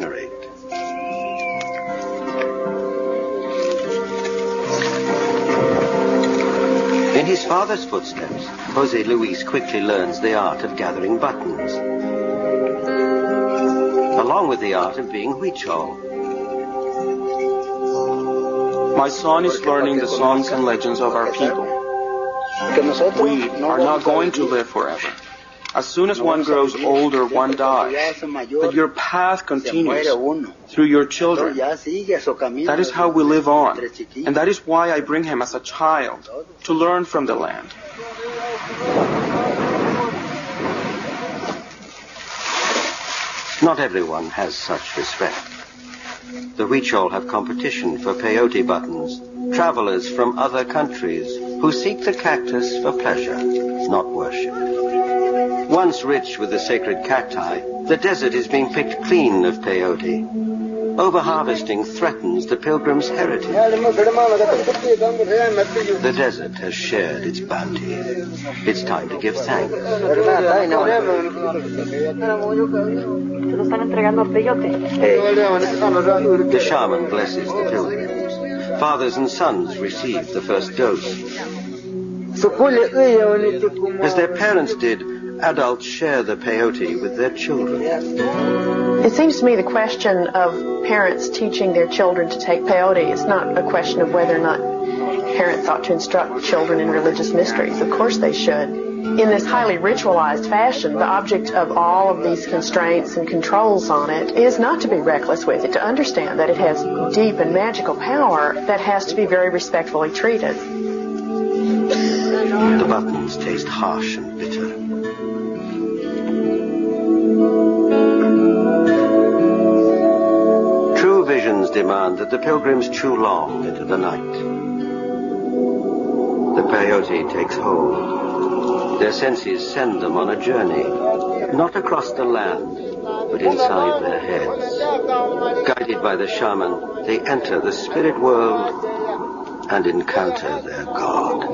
narrate. In his father's footsteps, Jose Luis quickly learns the art of gathering buttons, along with the art of being huichol. My son is learning the songs and legends of our people. We are not going to live forever. As soon as one grows older, one dies. But your path continues through your children. That is how we live on. And that is why I bring him as a child, to learn from the land. Not everyone has such respect. The huichol have competition for peyote buttons, travelers from other countries who seek the cactus for pleasure, not worship. Once rich with the sacred cacti, the desert is being picked clean of peyote. Overharvesting threatens the pilgrims' heritage. The desert has shared its bounty. It's time to give thanks. The shaman blesses the pilgrims. Fathers and sons receive the first dose. As their parents did, adults share the peyote with their children. It seems to me the question of parents teaching their children to take peyote is not a question of whether or not parents ought to instruct children in religious mysteries. Of course they should. In this highly ritualized fashion, the object of all of these constraints and controls on it is not to be reckless with it, to understand that it has deep and magical power that has to be very respectfully treated. The buttons taste harsh and bitter. True visions demand that the pilgrims chew long into the night. The peyote takes hold. Their senses send them on a journey, not across the land, but inside their heads. Guided by the shaman, they enter the spirit world and encounter their God.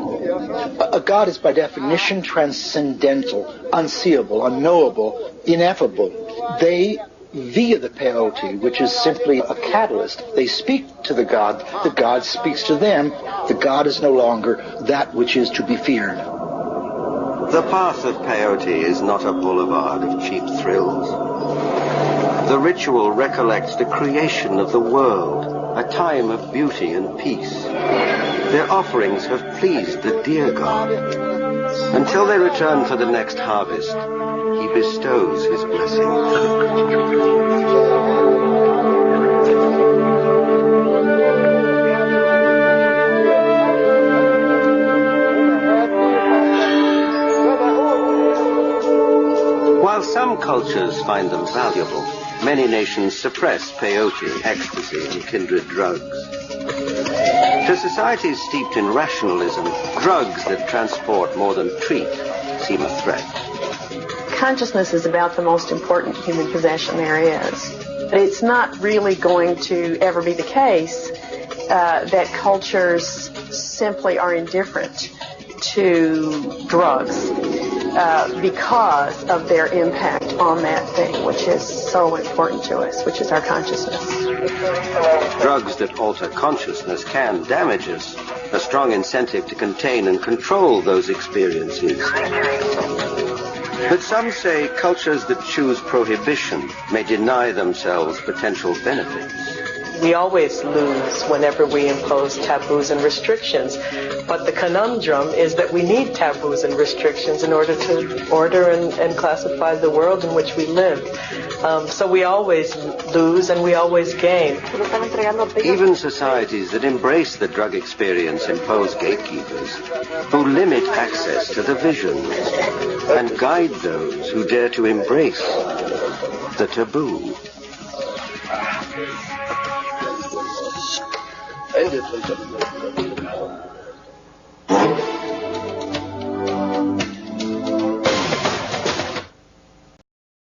A God is by definition transcendental, unseeable, unknowable, ineffable. They, via the peyote, which is simply a catalyst, they speak to the God speaks to them. The God is no longer that which is to be feared. The path of peyote is not a boulevard of cheap thrills. The ritual recollects the creation of the world, a time of beauty and peace. Their offerings have pleased the dear God. Until they return for the next harvest, he bestows his blessing. While some cultures find them valuable, many nations suppress peyote, ecstasy, and kindred drugs. To societies steeped in rationalism, drugs that transport more than treat seem a threat. Consciousness is about the most important human possession there is. But it's not really going to ever be the case that cultures simply are indifferent to drugs because of their impact on that thing, which is so important to us, which is our consciousness. Drugs that alter consciousness can damage us, a strong incentive to contain and control those experiences. But some say cultures that choose prohibition may deny themselves potential benefits. We always lose whenever we impose taboos and restrictions. But the conundrum is that we need taboos and restrictions in order to order and classify the world in which we live. So we always lose and we always gain. Even societies that embrace the drug experience impose gatekeepers who limit access to the visions and guide those who dare to embrace the taboo. End it, please.